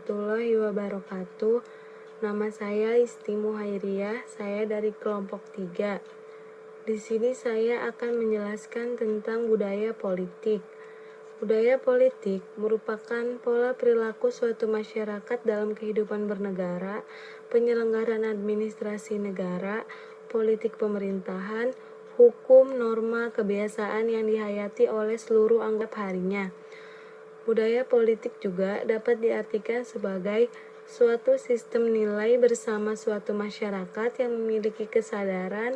warahmatullahi wabarakatuh. Nama saya Isti Muhairiyah, saya dari kelompok 3. Di sini saya akan menjelaskan tentang budaya politik. Budaya politik merupakan pola perilaku suatu masyarakat dalam kehidupan bernegara, penyelenggaraan administrasi negara, politik pemerintahan, hukum, norma, kebiasaan yang dihayati oleh seluruh anggota harinya. Budaya politik juga dapat diartikan sebagai suatu sistem nilai bersama suatu masyarakat yang memiliki kesadaran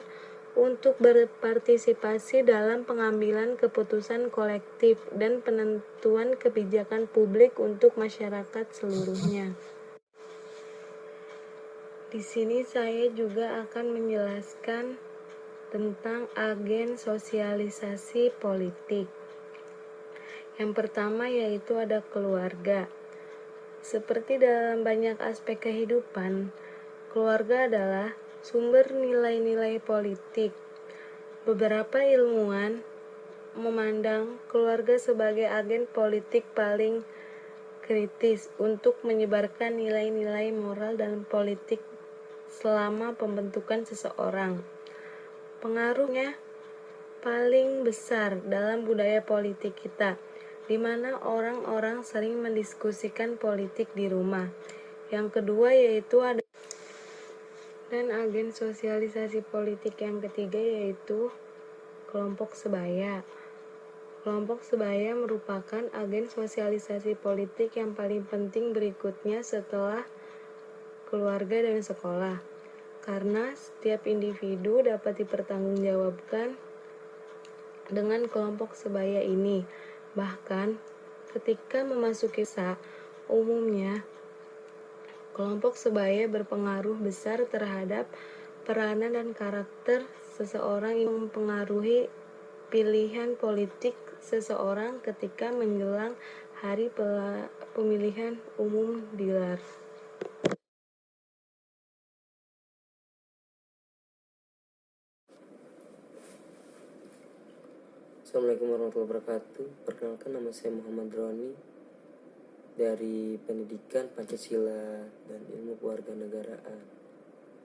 untuk berpartisipasi dalam pengambilan keputusan kolektif dan penentuan kebijakan publik untuk masyarakat seluruhnya. Di sini saya juga akan menjelaskan tentang agen sosialisasi politik. Yang pertama yaitu ada keluarga. Seperti dalam banyak aspek kehidupan, keluarga adalah sumber nilai-nilai politik. Beberapa ilmuwan memandang keluarga sebagai agen politik paling kritis untuk menyebarkan nilai-nilai moral dan politik selama pembentukan seseorang. Pengaruhnya paling besar dalam budaya politik kita, di mana orang-orang sering mendiskusikan politik di rumah. Yang kedua yaitu ada dan agen sosialisasi politik yang ketiga yaitu kelompok sebaya. Kelompok sebaya merupakan agen sosialisasi politik yang paling penting berikutnya setelah keluarga dan sekolah, karena setiap individu dapat dipertanggungjawabkan dengan kelompok sebaya ini. Bahkan ketika memasuki masa umumnya, kelompok sebaya berpengaruh besar terhadap peranan dan karakter seseorang yang mempengaruhi pilihan politik seseorang ketika menjelang hari pemilihan umum digelar. Assalamualaikum warahmatullahi wabarakatuh. Perkenalkan, nama saya Muhammad Roni dari Pendidikan Pancasila dan Ilmu Kewarganegaraan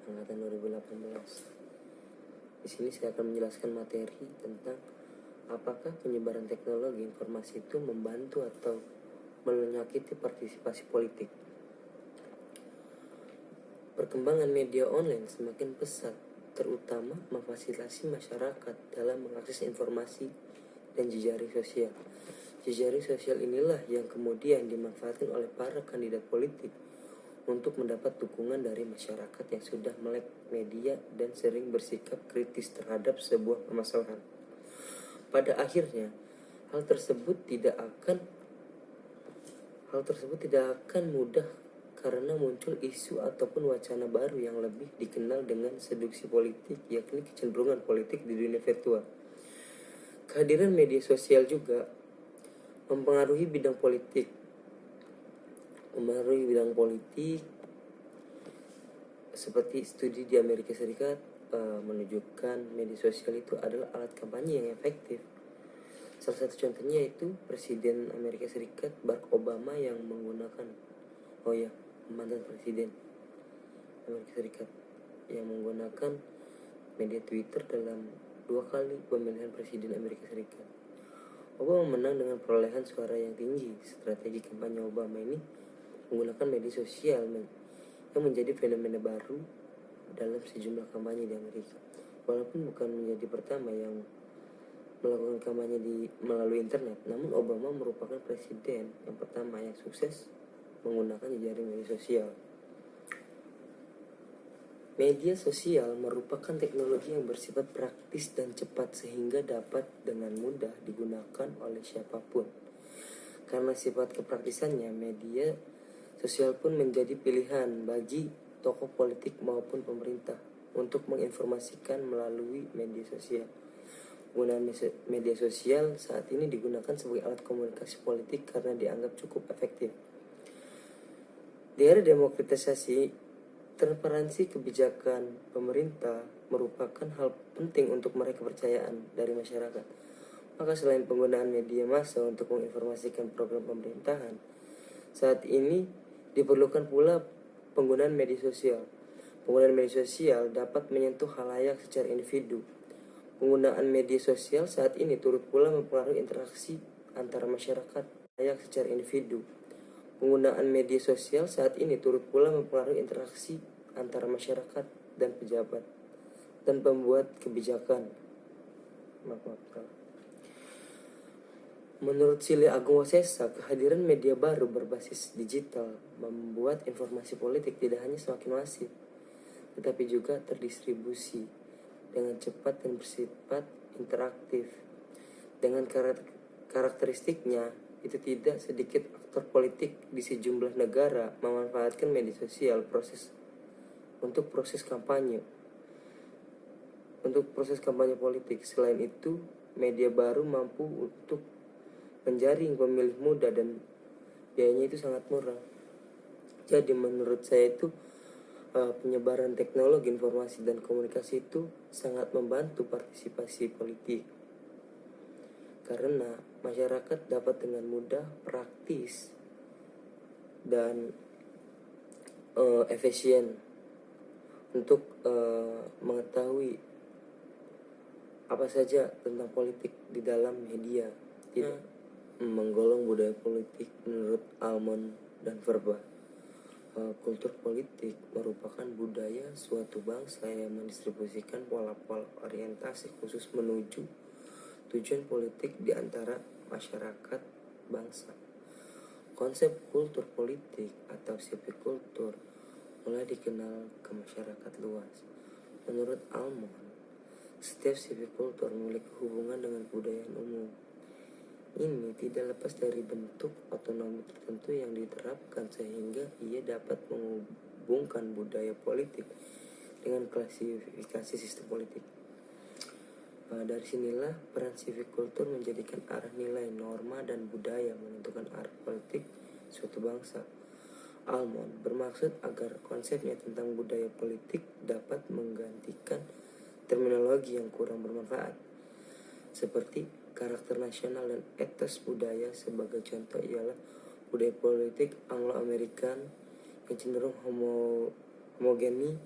angkatan 2018. Di sini saya akan menjelaskan materi tentang apakah penyebaran teknologi informasi itu membantu atau menyakiti partisipasi politik. Perkembangan media online semakin pesat, terutama memfasilitasi masyarakat dalam mengakses informasi dan jejaring sosial. Jejaring sosial inilah yang kemudian dimanfaatkan oleh para kandidat politik untuk mendapat dukungan dari masyarakat yang sudah melek media dan sering bersikap kritis terhadap sebuah permasalahan. Pada akhirnya, hal tersebut tidak akan mudah karena muncul isu ataupun wacana baru yang lebih dikenal dengan seduksi politik, yakni kecenderungan politik di dunia virtual. Kehadiran media sosial juga mempengaruhi bidang politik. Seperti studi di Amerika Serikat menunjukkan media sosial itu adalah alat kampanye yang efektif. Salah satu contohnya yaitu Presiden Amerika Serikat Barack Obama yang mantan Presiden Amerika Serikat yang menggunakan media Twitter dalam 2 kali pemilihan Presiden Amerika Serikat. Obama menang dengan perolehan suara yang tinggi. Strategi kampanye Obama ini menggunakan media sosial yang menjadi fenomena baru dalam sejumlah kampanye di Amerika. Walaupun bukan menjadi pertama yang melakukan kampanye melalui internet, namun Obama merupakan presiden yang pertama yang sukses menggunakan jejaring media sosial. Media sosial merupakan teknologi yang bersifat praktis dan cepat sehingga dapat dengan mudah digunakan oleh siapapun. Karena sifat kepraktisannya, media sosial pun menjadi pilihan bagi tokoh politik maupun pemerintah untuk menginformasikan melalui media sosial. Penggunaan media sosial saat ini digunakan sebagai alat komunikasi politik karena dianggap cukup efektif. Di era demokratisasi, transparansi kebijakan pemerintah merupakan hal penting untuk meraih kepercayaan dari masyarakat. Maka selain penggunaan media massa untuk menginformasikan program pemerintahan, saat ini Diperlukan pula penggunaan media sosial. Penggunaan media sosial dapat menyentuh khalayak secara individu. Penggunaan media sosial saat ini turut pula mempengaruhi interaksi antara masyarakat khalayak secara individu. Penggunaan media sosial saat ini turut pula mempengaruhi interaksi antara masyarakat dan pejabat dan pembuat kebijakan. Menurut Sile Agung Wasesa, kehadiran media baru berbasis digital membuat informasi politik tidak hanya semakin masif, tetapi juga terdistribusi dengan cepat dan bersifat interaktif. Dengan karakteristiknya, itu tidak sedikit aktor politik di sejumlah negara memanfaatkan media sosial untuk proses kampanye politik. Selain itu, media baru mampu untuk menjaring pemilih muda dan biayanya itu sangat murah. Jadi menurut saya itu penyebaran teknologi informasi dan komunikasi itu sangat membantu partisipasi politik, karena masyarakat dapat dengan mudah, praktis, dan efisien untuk mengetahui apa saja tentang politik di dalam media. Tidak menggolong budaya politik menurut Almond dan Verba. Kultur politik merupakan budaya suatu bangsa yang mendistribusikan pola-pola orientasi khusus menuju tujuan politik di antara masyarakat bangsa. Konsep kultur politik atau civic culture mulai dikenal ke masyarakat luas. Menurut Almond, setiap civic culture memiliki hubungan dengan budaya umum. Ini tidak lepas dari bentuk otonomi tertentu yang diterapkan sehingga ia dapat menghubungkan budaya politik dengan klasifikasi sistem politik. Dari sinilah peran civic culture menjadikan arah nilai, norma, dan budaya menentukan arah politik suatu bangsa. Almond bermaksud agar konsepnya tentang budaya politik dapat menggantikan terminologi yang kurang bermanfaat, seperti karakter nasional dan etos budaya. Sebagai contoh ialah budaya politik Anglo-Amerikan yang cenderung homogeni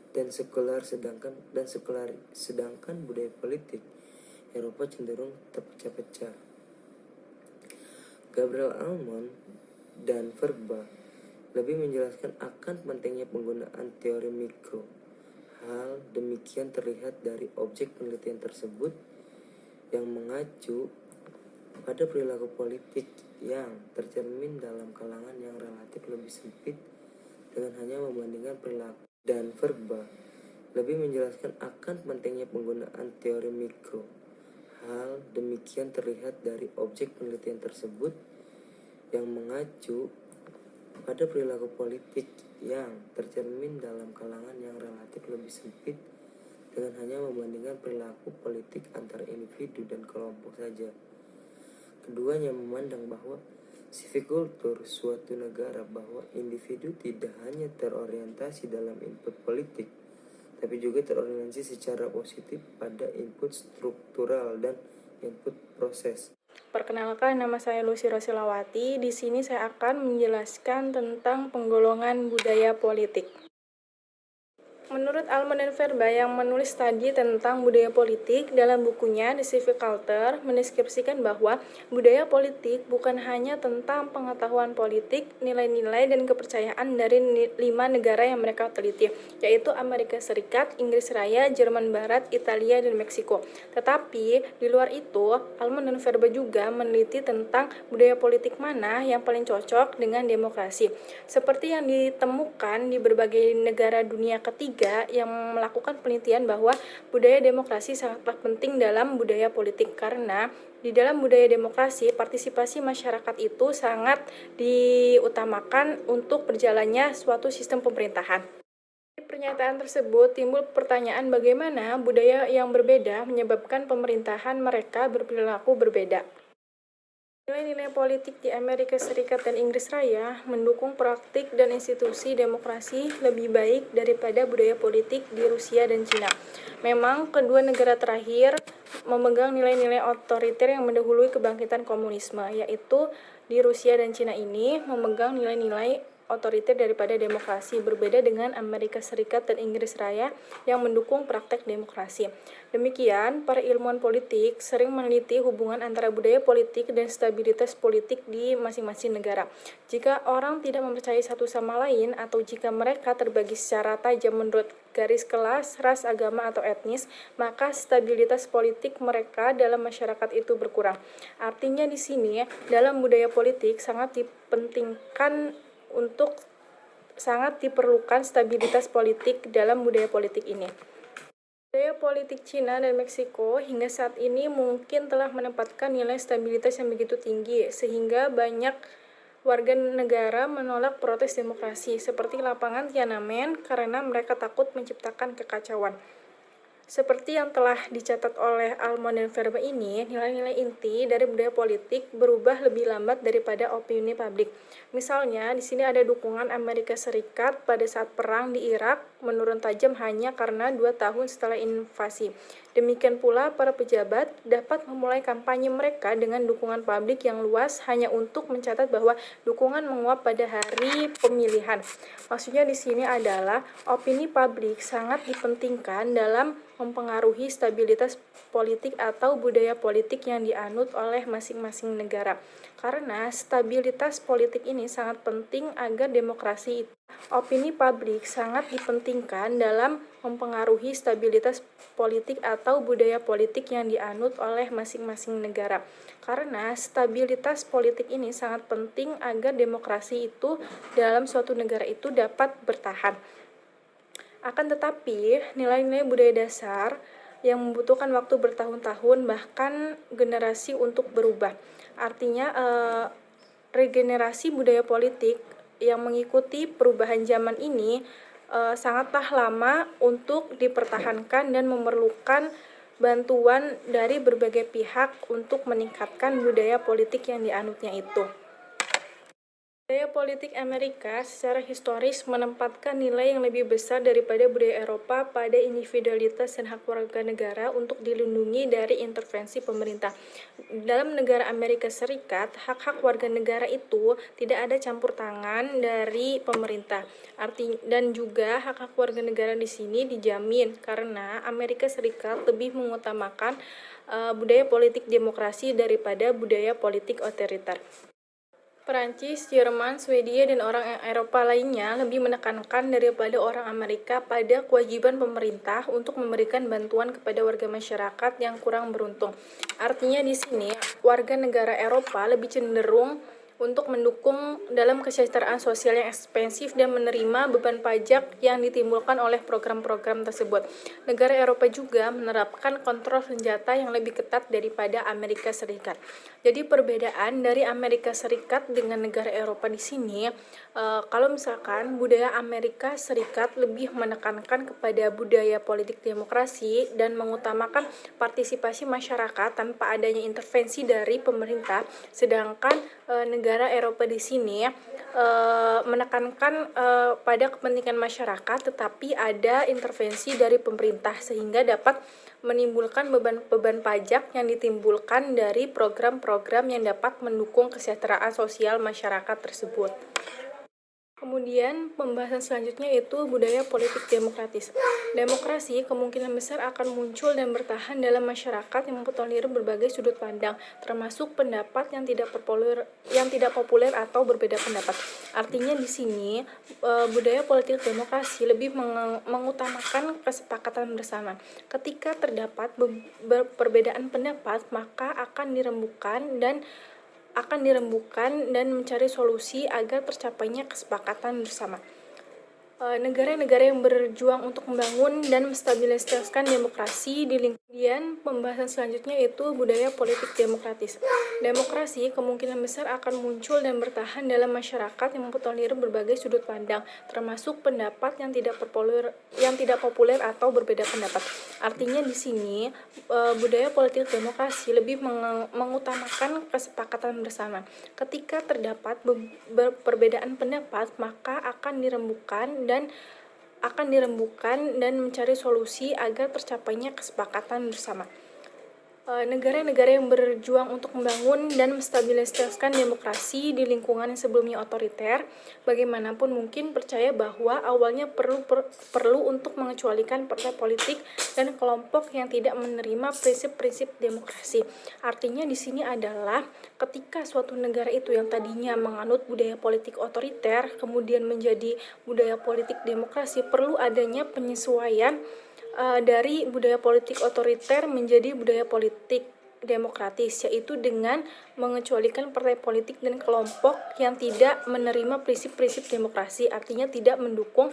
dan sekular, sedangkan budaya politik Eropa cenderung terpecah-pecah. Gabriel Almond dan Verba lebih menjelaskan akan pentingnya penggunaan teori mikro. Hal demikian terlihat dari objek penelitian tersebut yang mengacu pada perilaku politik yang tercermin dalam kalangan yang relatif lebih sempit dengan hanya membandingkan perilaku. Dan Verba lebih menjelaskan akan pentingnya penggunaan teori mikro. Hal demikian terlihat dari objek penelitian tersebut yang mengacu pada perilaku politik yang tercermin dalam kalangan yang relatif lebih sempit dengan hanya membandingkan perilaku politik antara individu dan kelompok saja. Keduanya memandang bahwa civic culture suatu negara bahwa individu tidak hanya terorientasi dalam input politik, tapi juga terorientasi secara positif pada input struktural dan input proses. Perkenalkan, nama saya Lucy Rosilawati. Di sini saya akan menjelaskan tentang penggolongan budaya politik. Menurut Almond dan Verba yang menulis tadi tentang budaya politik dalam bukunya The Civic Culture mendeskripsikan bahwa budaya politik bukan hanya tentang pengetahuan politik, nilai-nilai, dan kepercayaan dari 5 negara yang mereka teliti, yaitu Amerika Serikat, Inggris Raya, Jerman Barat, Italia, dan Meksiko. Tetapi di luar itu, Almond dan Verba juga meneliti tentang budaya politik mana yang paling cocok dengan demokrasi. Seperti yang ditemukan di berbagai negara dunia ketiga yang melakukan penelitian bahwa budaya demokrasi sangatlah penting dalam budaya politik, karena di dalam budaya demokrasi partisipasi masyarakat itu sangat diutamakan untuk berjalannya suatu sistem pemerintahan. Dari pernyataan tersebut timbul pertanyaan bagaimana budaya yang berbeda menyebabkan pemerintahan mereka berperilaku berbeda. Nilai-nilai politik di Amerika Serikat dan Inggris Raya mendukung praktik dan institusi demokrasi lebih baik daripada budaya politik di Rusia dan Cina. Memang kedua negara terakhir memegang nilai-nilai otoriter yang mendahului kebangkitan komunisme, yaitu di Rusia dan Cina ini memegang nilai-nilai otoriter daripada demokrasi, berbeda dengan Amerika Serikat dan Inggris Raya yang mendukung praktek demokrasi. Demikian, para ilmuwan politik sering meneliti hubungan antara budaya politik dan stabilitas politik di masing-masing negara. Jika orang tidak mempercayai satu sama lain atau jika mereka terbagi secara tajam menurut garis kelas, ras, agama, atau etnis, maka stabilitas politik mereka dalam masyarakat itu berkurang. Artinya di sini, dalam budaya politik sangat diperlukan stabilitas politik dalam budaya politik ini. Budaya politik Cina dan Meksiko hingga saat ini mungkin telah menempatkan nilai stabilitas yang begitu tinggi, sehingga banyak warga negara menolak protes demokrasi, seperti lapangan Tiananmen, karena mereka takut menciptakan kekacauan. Seperti yang telah dicatat oleh Almond dan Verba ini, nilai-nilai inti dari budaya politik berubah lebih lambat daripada opini publik. Misalnya, di sini ada dukungan Amerika Serikat pada saat perang di Irak menurun tajam hanya karena 2 tahun setelah invasi. Demikian pula para pejabat dapat memulai kampanye mereka dengan dukungan publik yang luas hanya untuk mencatat bahwa dukungan menguap pada hari pemilihan. Maksudnya di sini adalah opini publik sangat dipentingkan dalam mempengaruhi stabilitas politik atau budaya politik yang dianut oleh masing-masing negara. Karena stabilitas politik ini sangat penting agar demokrasi itu. Opini publik sangat dipentingkan dalam mempengaruhi stabilitas politik atau budaya politik yang dianut oleh masing-masing negara. Karena stabilitas politik ini sangat penting agar demokrasi itu dalam suatu negara itu dapat bertahan. Akan tetapi, nilai-nilai budaya dasar yang membutuhkan waktu bertahun-tahun bahkan generasi untuk berubah. Artinya, regenerasi budaya politik yang mengikuti perubahan zaman ini sangatlah lama untuk dipertahankan dan memerlukan bantuan dari berbagai pihak untuk meningkatkan budaya politik yang dianutnya itu. Budaya politik Amerika secara historis menempatkan nilai yang lebih besar daripada budaya Eropa pada individualitas dan hak warga negara untuk dilindungi dari intervensi pemerintah. Dalam negara Amerika Serikat, hak-hak warga negara itu tidak ada campur tangan dari pemerintah. Dan juga hak-hak warga negara di sini dijamin karena Amerika Serikat lebih mengutamakan budaya politik demokrasi daripada budaya politik otoriter. Perancis, Jerman, Swedia, dan orang Eropa lainnya lebih menekankan daripada orang Amerika pada kewajiban pemerintah untuk memberikan bantuan kepada warga masyarakat yang kurang beruntung. Artinya di sini, warga negara Eropa lebih cenderung untuk mendukung dalam kesejahteraan sosial yang ekspensif dan menerima beban pajak yang ditimbulkan oleh program-program tersebut. Negara Eropa juga menerapkan kontrol senjata yang lebih ketat daripada Amerika Serikat. Jadi perbedaan dari Amerika Serikat dengan negara Eropa di sini, kalau misalkan budaya Amerika Serikat lebih menekankan kepada budaya politik demokrasi dan mengutamakan partisipasi masyarakat tanpa adanya intervensi dari pemerintah, sedangkan negara Eropa di sini menekankan pada kepentingan masyarakat, tetapi ada intervensi dari pemerintah sehingga dapat menimbulkan beban pajak yang ditimbulkan dari program-program yang dapat mendukung kesejahteraan sosial masyarakat tersebut. Kemudian pembahasan selanjutnya yaitu budaya politik demokratis. Demokrasi kemungkinan besar akan muncul dan bertahan dalam masyarakat yang mempertolerir berbagai sudut pandang, termasuk pendapat yang tidak populer atau berbeda pendapat. Artinya di sini budaya politik demokrasi lebih mengutamakan kesepakatan bersama. Ketika terdapat perbedaan pendapat, maka akan dirembukan dan mencari solusi agar tercapainya kesepakatan bersama. Negara-negara yang berjuang untuk membangun dan menstabilisasikan demokrasi di lingkungan. Pembahasan selanjutnya yaitu budaya politik demokratis. Demokrasi kemungkinan besar akan muncul dan bertahan dalam masyarakat yang mempertolerir berbagai sudut pandang, termasuk pendapat yang tidak populer atau berbeda pendapat. Artinya di sini budaya politik demokrasi lebih mengutamakan kesepakatan bersama. Ketika terdapat perbedaan pendapat, maka akan dirembukan dan mencari solusi agar tercapainya kesepakatan bersama. negara-negara yang berjuang untuk membangun dan menstabilisasikan demokrasi di lingkungan yang sebelumnya otoriter, bagaimanapun mungkin percaya bahwa awalnya perlu untuk mengecualikan partai politik dan kelompok yang tidak menerima prinsip-prinsip demokrasi. Artinya di sini adalah ketika suatu negara itu yang tadinya menganut budaya politik otoriter kemudian menjadi budaya politik demokrasi, perlu adanya penyesuaian dari budaya politik otoriter menjadi budaya politik demokratis, yaitu dengan mengecualikan partai politik dan kelompok yang tidak menerima prinsip-prinsip demokrasi, artinya tidak mendukung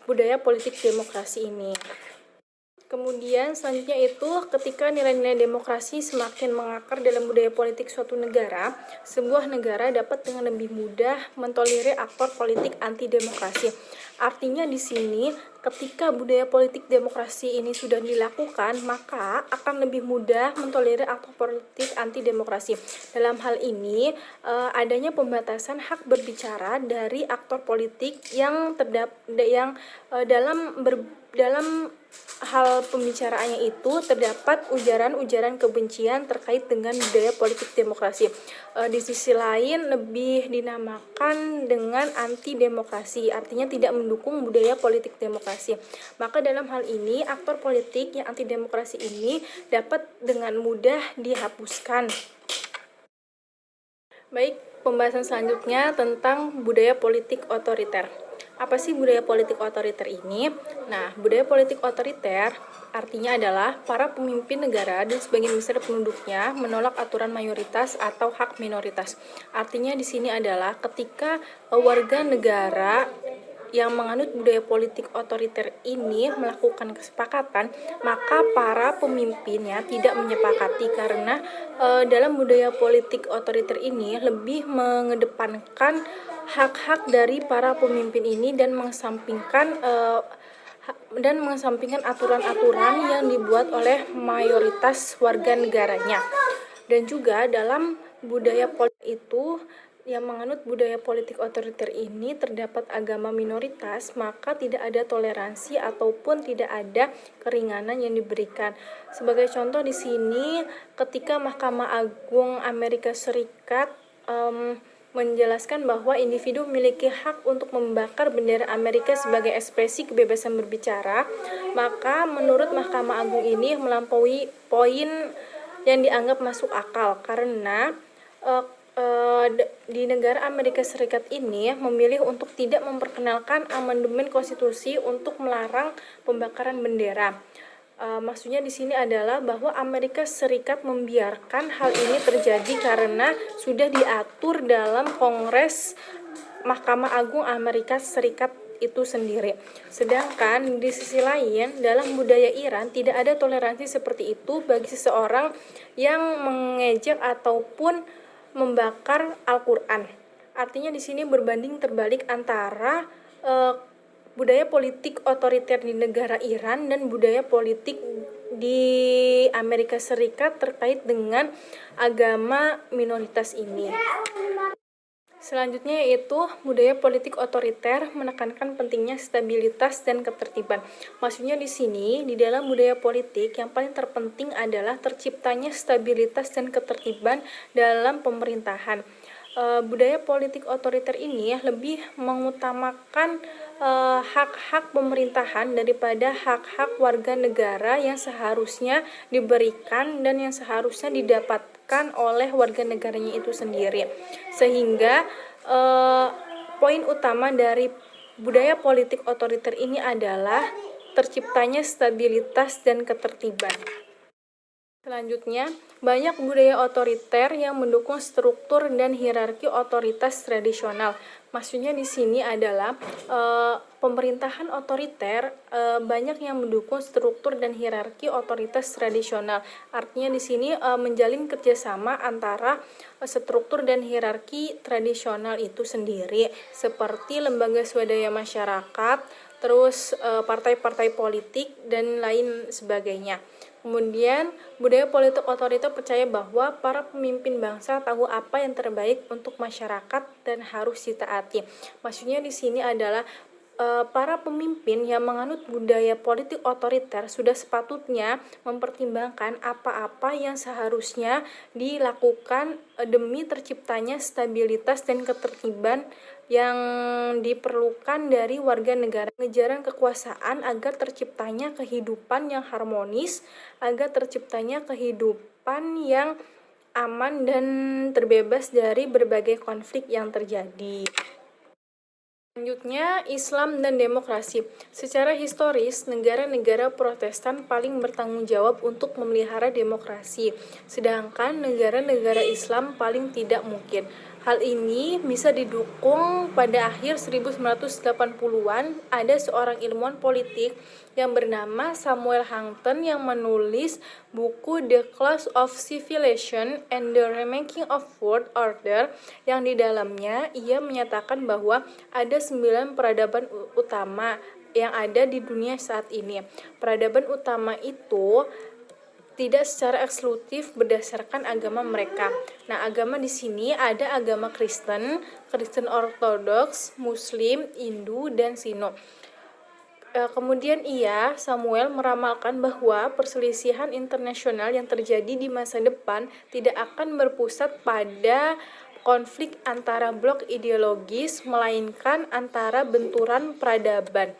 budaya politik demokrasi ini. Kemudian selanjutnya itu ketika nilai-nilai demokrasi semakin mengakar dalam budaya politik suatu negara, sebuah negara dapat dengan lebih mudah mentolerir aktor politik anti demokrasi. Artinya di sini ketika budaya politik demokrasi ini sudah dilakukan, maka akan lebih mudah mentolerir aktor politik anti demokrasi. Dalam hal ini adanya pembatasan hak berbicara dari aktor politik yang dalam hal pembicaraannya itu terdapat ujaran-ujaran kebencian terkait dengan budaya politik demokrasi. Di sisi lain lebih dinamakan dengan anti demokrasi, artinya tidak mendukung budaya politik demokrasi. Maka dalam hal ini aktor politik yang anti demokrasi ini dapat dengan mudah dihapuskan. Baik, pembahasan selanjutnya tentang budaya politik otoriter. Apa sih budaya politik otoriter ini? Nah, budaya politik otoriter artinya adalah para pemimpin negara dan sebagian besar penduduknya menolak aturan mayoritas atau hak minoritas. Artinya di sini adalah ketika warga negara yang menganut budaya politik otoriter ini melakukan kesepakatan, maka para pemimpinnya tidak menyepakati karena dalam budaya politik otoriter ini lebih mengedepankan hak-hak dari para pemimpin ini dan mengesampingkan aturan-aturan yang dibuat oleh mayoritas warga negaranya. Dan juga dalam budaya politik itu yang menganut budaya politik otoriter ini terdapat agama minoritas, maka tidak ada toleransi ataupun tidak ada keringanan yang diberikan. Sebagai contoh di sini ketika Mahkamah Agung Amerika Serikat menjelaskan bahwa individu memiliki hak untuk membakar bendera Amerika sebagai ekspresi kebebasan berbicara, maka menurut Mahkamah Agung ini melampaui poin yang dianggap masuk akal karena di negara Amerika Serikat ini memilih untuk tidak memperkenalkan amandemen konstitusi untuk melarang pembakaran bendera. Maksudnya di sini adalah bahwa Amerika Serikat membiarkan hal ini terjadi karena sudah diatur dalam Kongres Mahkamah Agung Amerika Serikat itu sendiri. Sedangkan di sisi lain dalam budaya Iran tidak ada toleransi seperti itu bagi seseorang yang mengejek ataupun membakar Al-Qur'an. Artinya di sini berbanding terbalik antara budaya politik otoriter di negara Iran dan budaya politik di Amerika Serikat terkait dengan agama minoritas ini. Selanjutnya yaitu budaya politik otoriter menekankan pentingnya stabilitas dan ketertiban. Maksudnya di sini di dalam budaya politik yang paling terpenting adalah terciptanya stabilitas dan ketertiban dalam pemerintahan. Budaya politik otoriter ini lebih mengutamakan hak-hak pemerintahan daripada hak-hak warga negara yang seharusnya diberikan dan yang seharusnya didapatkan oleh warga negaranya itu sendiri. Sehingga poin utama dari budaya politik otoriter ini adalah terciptanya stabilitas dan ketertiban. Selanjutnya, banyak budaya otoriter yang mendukung struktur dan hierarki otoritas tradisional. Maksudnya di sini adalah pemerintahan otoriter banyak yang mendukung struktur dan hierarki otoritas tradisional. Artinya di sini menjalin kerjasama antara struktur dan hierarki tradisional itu sendiri, seperti lembaga swadaya masyarakat, terus partai-partai politik dan lain sebagainya. Kemudian, budaya politik otoriter percaya bahwa para pemimpin bangsa tahu apa yang terbaik untuk masyarakat dan harus ditaati. Maksudnya di sini adalah para pemimpin yang menganut budaya politik otoriter sudah sepatutnya mempertimbangkan apa-apa yang seharusnya dilakukan demi terciptanya stabilitas dan ketertiban yang diperlukan dari warga negara. Pengejaran kekuasaan agar terciptanya kehidupan yang harmonis, agar terciptanya kehidupan yang aman dan terbebas dari berbagai konflik yang terjadi. Selanjutnya, Islam dan demokrasi. Secara historis, negara-negara Protestan paling bertanggung jawab untuk memelihara demokrasi, sedangkan negara-negara Islam paling tidak mungkin. Hal ini bisa didukung pada akhir 1980-an, ada seorang ilmuwan politik yang bernama Samuel Huntington yang menulis buku The Clash of Civilization and the Remaking of World Order, yang di dalamnya ia menyatakan bahwa ada 9 peradaban utama yang ada di dunia saat ini. Peradaban utama itu tidak secara eksklusif berdasarkan agama mereka. Nah, agama di sini ada agama Kristen, Kristen Ortodoks, Muslim, Hindu, dan Sino. Kemudian Samuel meramalkan bahwa perselisihan internasional yang terjadi di masa depan tidak akan berpusat pada konflik antara blok ideologis, melainkan antara benturan peradaban.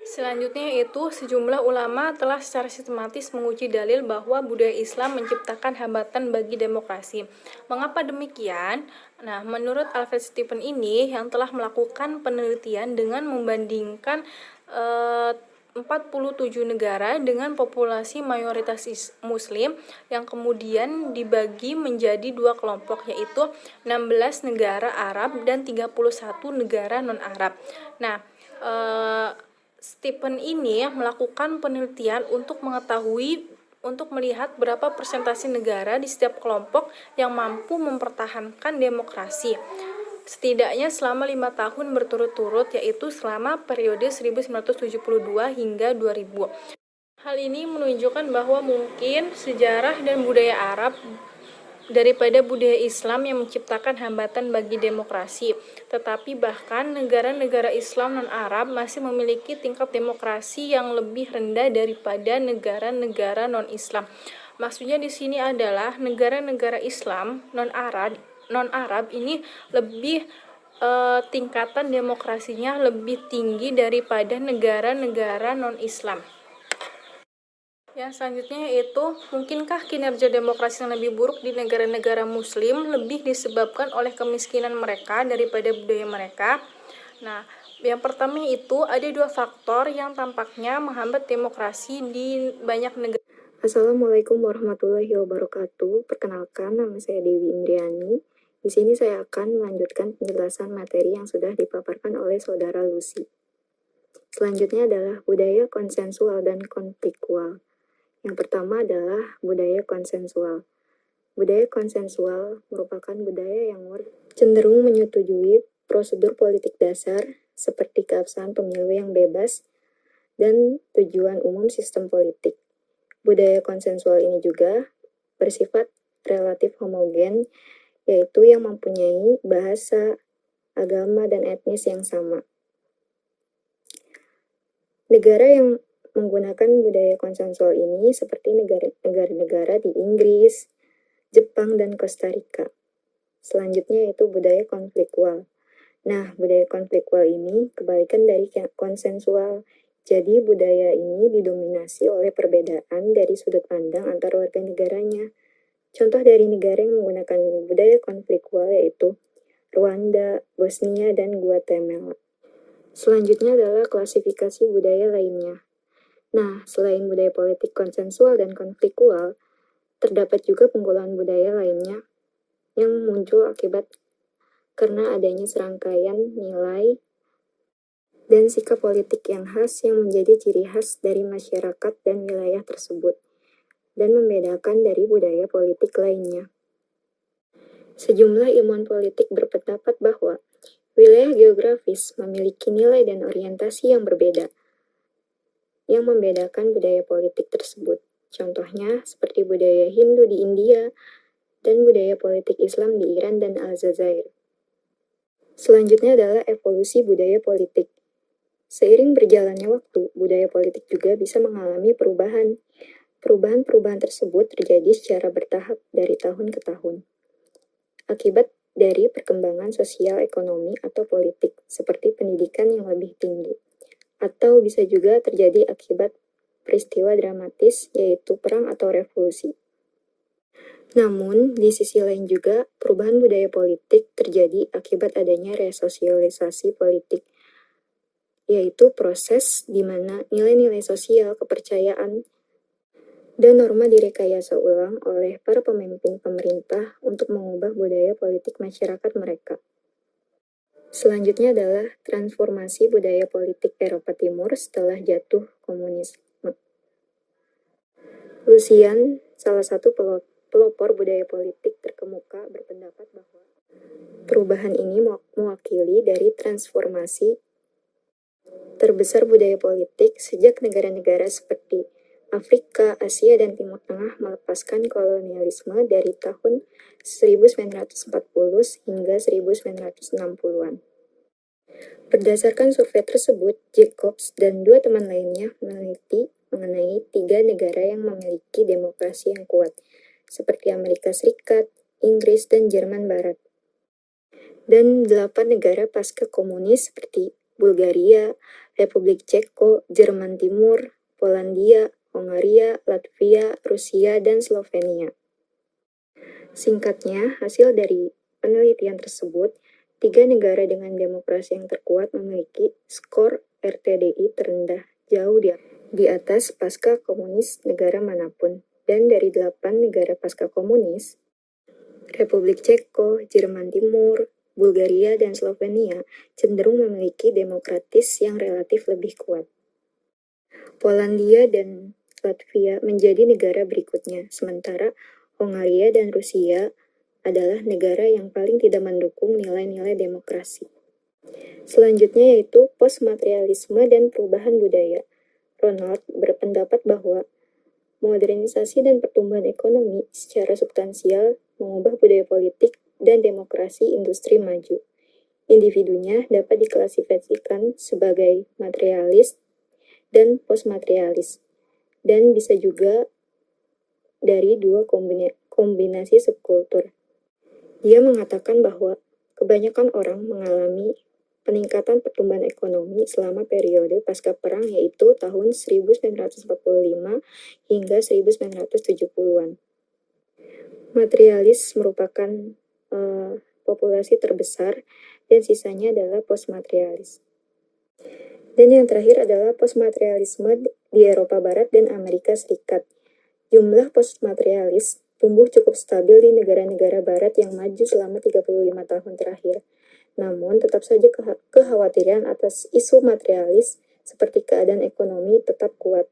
Selanjutnya yaitu sejumlah ulama telah secara sistematis menguji dalil bahwa budaya Islam menciptakan hambatan bagi demokrasi. Mengapa demikian? Nah, menurut Alfred Stephen ini yang telah melakukan penelitian dengan membandingkan 47 negara dengan populasi mayoritas Muslim yang kemudian dibagi menjadi 2 kelompok, yaitu 16 negara Arab dan 31 negara non-Arab. Nah, Stephen ini melakukan penelitian untuk melihat berapa persentase negara di setiap kelompok yang mampu mempertahankan demokrasi setidaknya selama 5 tahun berturut-turut, yaitu selama periode 1972 hingga 2000. Hal ini menunjukkan bahwa mungkin sejarah dan budaya Arab daripada budaya Islam yang menciptakan hambatan bagi demokrasi. Tetapi bahkan negara-negara Islam non-Arab masih memiliki tingkat demokrasi yang lebih rendah daripada negara-negara non-Islam. Maksudnya di sini adalah negara-negara Islam non-Arab ini lebih tingkatan demokrasinya lebih tinggi daripada negara-negara non-Islam. Yang selanjutnya yaitu, mungkinkah kinerja demokrasi yang lebih buruk di negara-negara Muslim lebih disebabkan oleh kemiskinan mereka daripada budaya mereka? Nah, yang pertama itu ada 2 faktor yang tampaknya menghambat demokrasi di banyak negara. Assalamualaikum warahmatullahi wabarakatuh. Perkenalkan, nama saya Dewi Indriani. Di sini saya akan melanjutkan penjelasan materi yang sudah dipaparkan oleh Saudara Lucy. Selanjutnya adalah budaya konsensual dan konfliktual. Yang pertama adalah budaya konsensual. Budaya konsensual merupakan budaya yang cenderung menyetujui prosedur politik dasar seperti keabsahan pemilu yang bebas dan tujuan umum sistem politik. Budaya konsensual ini juga bersifat relatif homogen, yaitu yang mempunyai bahasa, agama, dan etnis yang sama. Negara yang menggunakan budaya konsensual ini seperti negara-negara di Inggris, Jepang, dan Costa Rica. Selanjutnya yaitu budaya konfliktual. Nah, budaya konfliktual ini kebalikan dari konsensual. Jadi budaya ini didominasi oleh perbedaan dari sudut pandang antar warga negaranya. Contoh dari negara yang menggunakan budaya konfliktual yaitu Rwanda, Bosnia, dan Guatemala. Selanjutnya adalah klasifikasi budaya lainnya. Nah, selain budaya politik konsensual dan konfliktual, terdapat juga penggolongan budaya lainnya yang muncul akibat karena adanya serangkaian nilai dan sikap politik yang khas yang menjadi ciri khas dari masyarakat dan wilayah tersebut, dan membedakan dari budaya politik lainnya. Sejumlah ilmuwan politik berpendapat bahwa wilayah geografis memiliki nilai dan orientasi yang berbeda, yang membedakan budaya politik tersebut. Contohnya seperti budaya Hindu di India dan budaya politik Islam di Iran dan Aljazair. Selanjutnya adalah evolusi budaya politik. Seiring berjalannya waktu, budaya politik juga bisa mengalami perubahan. Perubahan-perubahan tersebut terjadi secara bertahap dari tahun ke tahun. Akibat dari perkembangan sosial, ekonomi, atau politik, seperti pendidikan yang lebih tinggi. Atau bisa juga terjadi akibat peristiwa dramatis, yaitu perang atau revolusi. Namun, di sisi lain juga, perubahan budaya politik terjadi akibat adanya resosialisasi politik, yaitu proses di mana nilai-nilai sosial, kepercayaan, dan norma direkayasa ulang oleh para pemimpin pemerintah untuk mengubah budaya politik masyarakat mereka. Selanjutnya adalah transformasi budaya politik Eropa Timur setelah jatuh komunisme. Lucian, salah satu pelopor budaya politik terkemuka, berpendapat bahwa perubahan ini mewakili dari transformasi terbesar budaya politik sejak negara-negara seperti Afrika, Asia, dan Timur Tengah melepaskan kolonialisme dari tahun 1940 hingga 1960-an. Berdasarkan survei tersebut, Jacobs dan dua teman lainnya meneliti mengenai 3 negara yang memiliki demokrasi yang kuat, seperti Amerika Serikat, Inggris, dan Jerman Barat. Dan 8 negara pasca komunis seperti Bulgaria, Republik Ceko, Jerman Timur, Polandia, Hongaria, Latvia, Rusia, dan Slovenia. Singkatnya, hasil dari penelitian tersebut, 3 negara dengan demokrasi yang terkuat memiliki skor RTDI terendah jauh di atas pasca komunis negara manapun. Dan dari 8 negara pasca komunis, Republik Ceko, Jerman Timur, Bulgaria, dan Slovenia cenderung memiliki demokratis yang relatif lebih kuat. Polandia dan Latvia menjadi negara berikutnya, sementara Hongaria dan Rusia adalah negara yang paling tidak mendukung nilai-nilai demokrasi. Selanjutnya yaitu postmaterialisme dan perubahan budaya. Ronald berpendapat bahwa modernisasi dan pertumbuhan ekonomi secara substansial mengubah budaya politik dan demokrasi industri maju. Individunya dapat diklasifikasikan sebagai materialis dan postmaterialis, dan bisa juga dari dua kombinasi subkultur. Dia mengatakan bahwa kebanyakan orang mengalami peningkatan pertumbuhan ekonomi selama periode pasca perang, yaitu tahun 1945 hingga 1970-an. Materialis merupakan populasi terbesar dan sisanya adalah postmaterialis. Dan yang terakhir adalah postmaterialisme di Eropa Barat dan Amerika Serikat. Jumlah postmaterialis tumbuh cukup stabil di negara-negara barat yang maju selama 35 tahun terakhir. Namun, tetap saja kekhawatiran atas isu materialis seperti keadaan ekonomi tetap kuat.